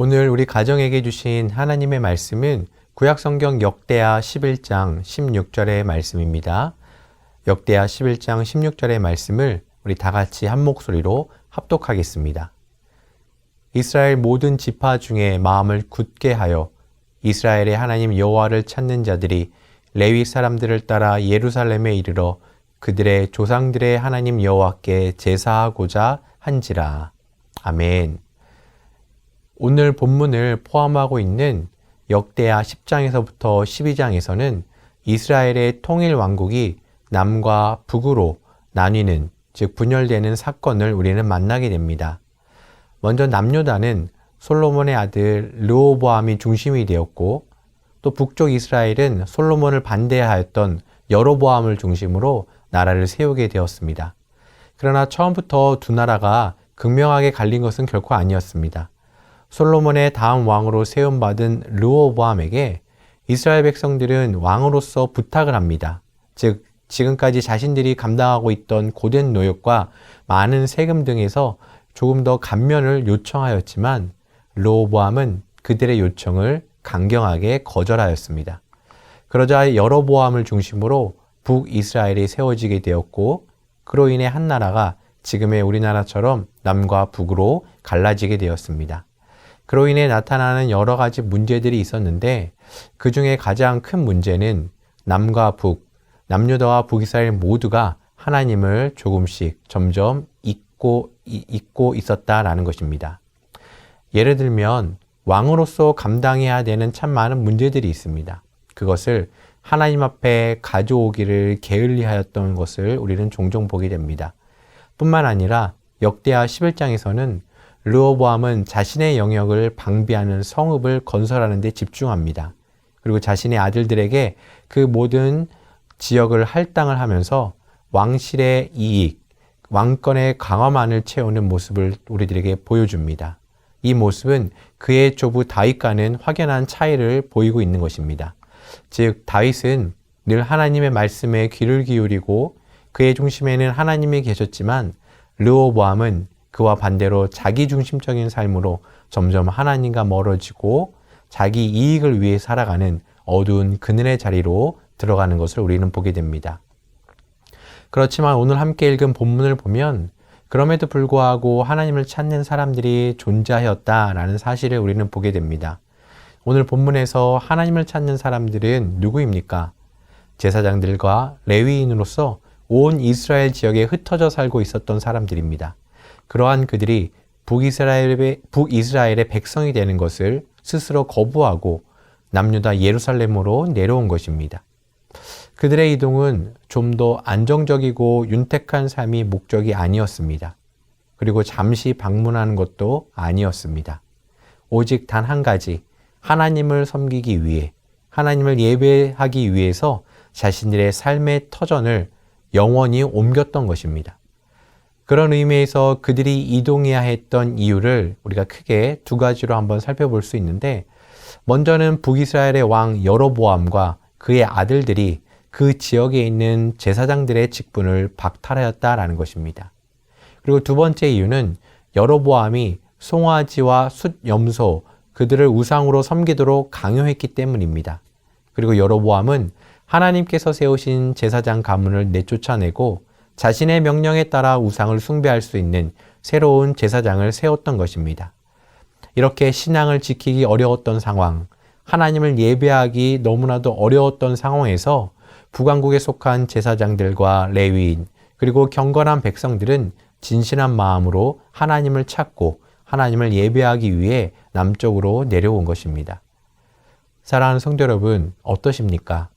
오늘 우리 가정에게 주신 하나님의 말씀은 구약성경 역대하 11장 16절의 말씀입니다. 역대하 11장 16절의 말씀을 우리 다 같이 한 목소리로 합독하겠습니다. 이스라엘 모든 지파 중에 마음을 굳게 하여 이스라엘의 하나님 여호와를 찾는 자들이 레위 사람들을 따라 예루살렘에 이르러 그들의 조상들의 하나님 여호와께 제사하고자 한지라. 아멘. 오늘 본문을 포함하고 있는 역대하 10장에서부터 12장에서는 이스라엘의 통일 왕국이 남과 북으로 나뉘는, 즉 분열되는 사건을 우리는 만나게 됩니다. 먼저 남유다는 솔로몬의 아들 르호보암이 중심이 되었고, 또 북쪽 이스라엘은 솔로몬을 반대하였던 여로보암을 중심으로 나라를 세우게 되었습니다. 그러나 처음부터 두 나라가 극명하게 갈린 것은 결코 아니었습니다. 솔로몬의 다음 왕으로 세움받은 르호보암에게 이스라엘 백성들은 왕으로서 부탁을 합니다. 즉 지금까지 자신들이 감당하고 있던 고된 노역과 많은 세금 등에서 조금 더 감면을 요청하였지만 르호보암은 그들의 요청을 강경하게 거절하였습니다. 그러자 여로보암을 중심으로 북이스라엘이 세워지게 되었고, 그로 인해 한 나라가 지금의 우리나라처럼 남과 북으로 갈라지게 되었습니다. 그로 인해 나타나는 여러 가지 문제들이 있었는데, 그 중에 가장 큰 문제는 남과 북, 남유다와 북이스라엘 모두가 하나님을 조금씩 점점 잊고 있었다라는 것입니다. 예를 들면 왕으로서 감당해야 되는 참 많은 문제들이 있습니다. 그것을 하나님 앞에 가져오기를 게을리하였던 것을 우리는 종종 보게 됩니다. 뿐만 아니라 역대하 11장에서는 르호보암은 자신의 영역을 방비하는 성읍을 건설하는 데 집중합니다. 그리고 자신의 아들들에게 그 모든 지역을 할당을 하면서 왕실의 이익, 왕권의 강화만을 채우는 모습을 우리들에게 보여줍니다. 이 모습은 그의 조부 다윗과는 확연한 차이를 보이고 있는 것입니다. 즉 다윗은 늘 하나님의 말씀에 귀를 기울이고 그의 중심에는 하나님이 계셨지만, 르호보암은 그와 반대로 자기 중심적인 삶으로 점점 하나님과 멀어지고 자기 이익을 위해 살아가는 어두운 그늘의 자리로 들어가는 것을 우리는 보게 됩니다. 그렇지만 오늘 함께 읽은 본문을 보면 그럼에도 불구하고 하나님을 찾는 사람들이 존재하였다라는 사실을 우리는 보게 됩니다. 오늘 본문에서 하나님을 찾는 사람들은 누구입니까? 제사장들과 레위인으로서 온 이스라엘 지역에 흩어져 살고 있었던 사람들입니다. 그러한 그들이 북이스라엘의 백성이 되는 것을 스스로 거부하고 남유다 예루살렘으로 내려온 것입니다. 그들의 이동은 좀 더 안정적이고 윤택한 삶이 목적이 아니었습니다. 그리고 잠시 방문하는 것도 아니었습니다. 오직 단 한 가지, 하나님을 섬기기 위해, 하나님을 예배하기 위해서 자신들의 삶의 터전을 영원히 옮겼던 것입니다. 그런 의미에서 그들이 이동해야 했던 이유를 우리가 크게 두 가지로 한번 살펴볼 수 있는데, 먼저는 북이스라엘의 왕 여로보암과 그의 아들들이 그 지역에 있는 제사장들의 직분을 박탈하였다라는 것입니다. 그리고 두 번째 이유는 여로보암이 송아지와 숫염소, 그들을 우상으로 섬기도록 강요했기 때문입니다. 그리고 여로보암은 하나님께서 세우신 제사장 가문을 내쫓아내고 자신의 명령에 따라 우상을 숭배할 수 있는 새로운 제사장을 세웠던 것입니다. 이렇게 신앙을 지키기 어려웠던 상황, 하나님을 예배하기 너무나도 어려웠던 상황에서 북왕국에 속한 제사장들과 레위인, 그리고 경건한 백성들은 진실한 마음으로 하나님을 찾고 하나님을 예배하기 위해 남쪽으로 내려온 것입니다. 사랑하는 성도 여러분, 어떠십니까?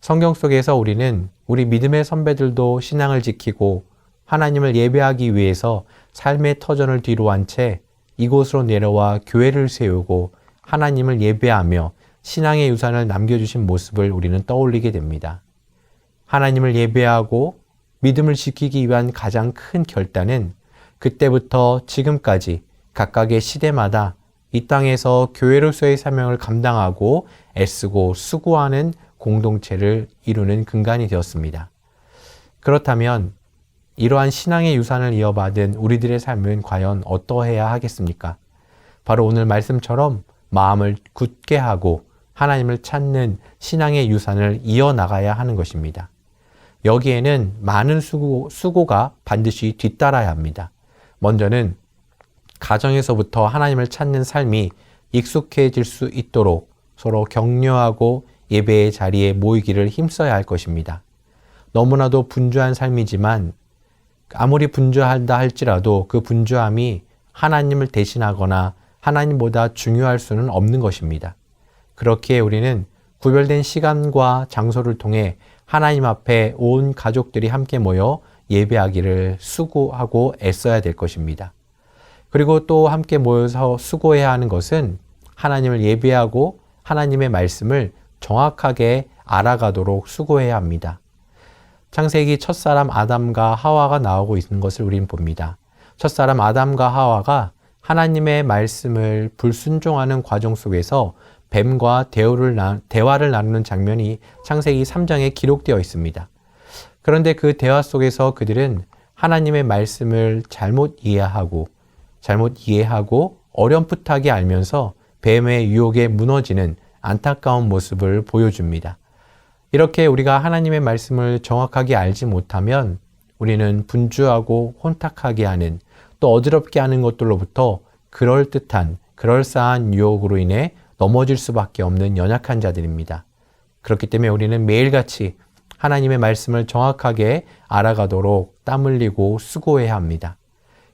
성경 속에서 우리는 우리 믿음의 선배들도 신앙을 지키고 하나님을 예배하기 위해서 삶의 터전을 뒤로 한 채 이곳으로 내려와 교회를 세우고 하나님을 예배하며 신앙의 유산을 남겨주신 모습을 우리는 떠올리게 됩니다. 하나님을 예배하고 믿음을 지키기 위한 가장 큰 결단은 그때부터 지금까지 각각의 시대마다 이 땅에서 교회로서의 사명을 감당하고 애쓰고 수고하는 공동체를 이루는 근간이 되었습니다. 그렇다면 이러한 신앙의 유산을 이어받은 우리들의 삶은 과연 어떠해야 하겠습니까? 바로 오늘 말씀처럼 마음을 굳게 하고 하나님을 찾는 신앙의 유산을 이어나가야 하는 것입니다. 여기에는 많은 수고가 반드시 뒤따라야 합니다. 먼저는 가정에서부터 하나님을 찾는 삶이 익숙해질 수 있도록 서로 격려하고 예배의 자리에 모이기를 힘써야 할 것입니다. 너무나도 분주한 삶이지만 아무리 분주하다 할지라도 그 분주함이 하나님을 대신하거나 하나님보다 중요할 수는 없는 것입니다. 그렇기에 우리는 구별된 시간과 장소를 통해 하나님 앞에 온 가족들이 함께 모여 예배하기를 수고하고 애써야 될 것입니다. 그리고 또 함께 모여서 수고해야 하는 것은 하나님을 예배하고 하나님의 말씀을 정확하게 알아가도록 수고해야 합니다. 창세기 첫사람 아담과 하와가 나오고 있는 것을 우리는 봅니다. 첫사람 아담과 하와가 하나님의 말씀을 불순종하는 과정 속에서 뱀과 대화를 나누는 장면이 창세기 3장에 기록되어 있습니다. 그런데 그 대화 속에서 그들은 하나님의 말씀을 잘못 이해하고 어렴풋하게 알면서 뱀의 유혹에 무너지는 안타까운 모습을 보여줍니다. 이렇게 우리가 하나님의 말씀을 정확하게 알지 못하면 우리는 분주하고 혼탁하게 하는 또 어지럽게 하는 것들로부터 그럴싸한 유혹으로 인해 넘어질 수밖에 없는 연약한 자들입니다. 그렇기 때문에 우리는 매일같이 하나님의 말씀을 정확하게 알아가도록 땀 흘리고 수고해야 합니다.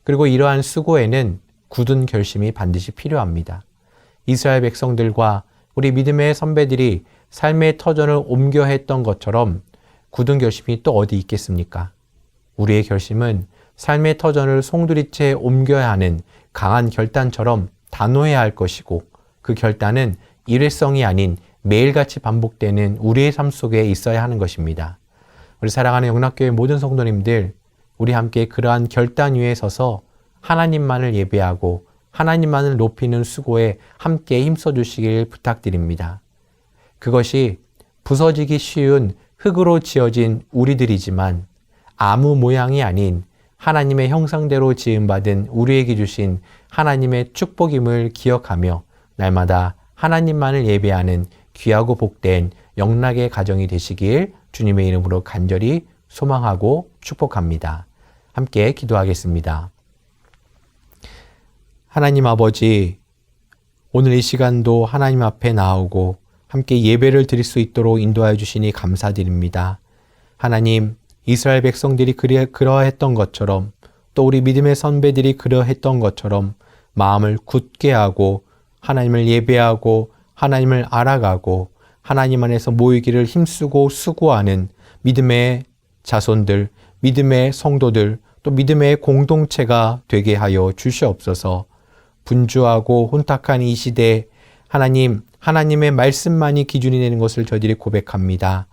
그리고 이러한 수고에는 굳은 결심이 반드시 필요합니다. 이스라엘 백성들과 우리 믿음의 선배들이 삶의 터전을 옮겨 했던 것처럼 굳은 결심이 또 어디 있겠습니까? 우리의 결심은 삶의 터전을 송두리째 옮겨야 하는 강한 결단처럼 단호해야 할 것이고 그 결단은 일회성이 아닌 매일같이 반복되는 우리의 삶 속에 있어야 하는 것입니다. 우리 사랑하는 영락교회 모든 성도님들, 우리 함께 그러한 결단 위에 서서 하나님만을 예배하고 하나님만을 높이는 수고에 함께 힘써 주시길 부탁드립니다. 그것이 부서지기 쉬운 흙으로 지어진 우리들이지만 아무 모양이 아닌 하나님의 형상대로 지음받은 우리에게 주신 하나님의 축복임을 기억하며 날마다 하나님만을 예배하는 귀하고 복된 영락의 가정이 되시길 주님의 이름으로 간절히 소망하고 축복합니다. 함께 기도하겠습니다. 하나님 아버지, 오늘 이 시간도 하나님 앞에 나오고 함께 예배를 드릴 수 있도록 인도하여 주시니 감사드립니다. 하나님, 이스라엘 백성들이 그러했던 것처럼 또 우리 믿음의 선배들이 그러했던 것처럼 마음을 굳게 하고 하나님을 예배하고 하나님을 알아가고 하나님 안에서 모이기를 힘쓰고 수고하는 믿음의 자손들, 믿음의 성도들, 또 믿음의 공동체가 되게 하여 주시옵소서. 분주하고 혼탁한 이 시대에 하나님의 말씀만이 기준이 되는 것을 저희들이 고백합니다.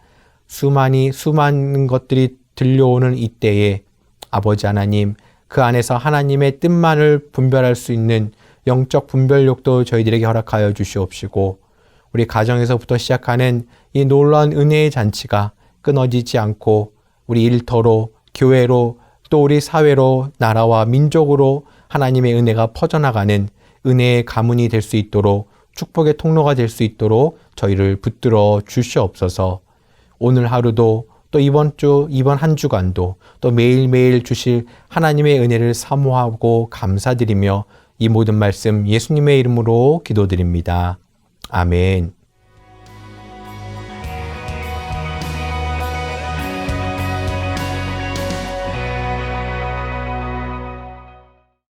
수많은 것들이 들려오는 이때에 아버지 하나님, 그 안에서 하나님의 뜻만을 분별할 수 있는 영적 분별력도 저희들에게 허락하여 주시옵시고 우리 가정에서부터 시작하는 이 놀라운 은혜의 잔치가 끊어지지 않고 우리 일터로, 교회로, 또 우리 사회로, 나라와 민족으로 하나님의 은혜가 퍼져나가는 은혜의 가문이 될 수 있도록 축복의 통로가 될 수 있도록 저희를 붙들어 주시옵소서. 오늘 하루도 또 이번 한 주간도 또 매일매일 주실 하나님의 은혜를 사모하고 감사드리며 이 모든 말씀 예수님의 이름으로 기도드립니다. 아멘.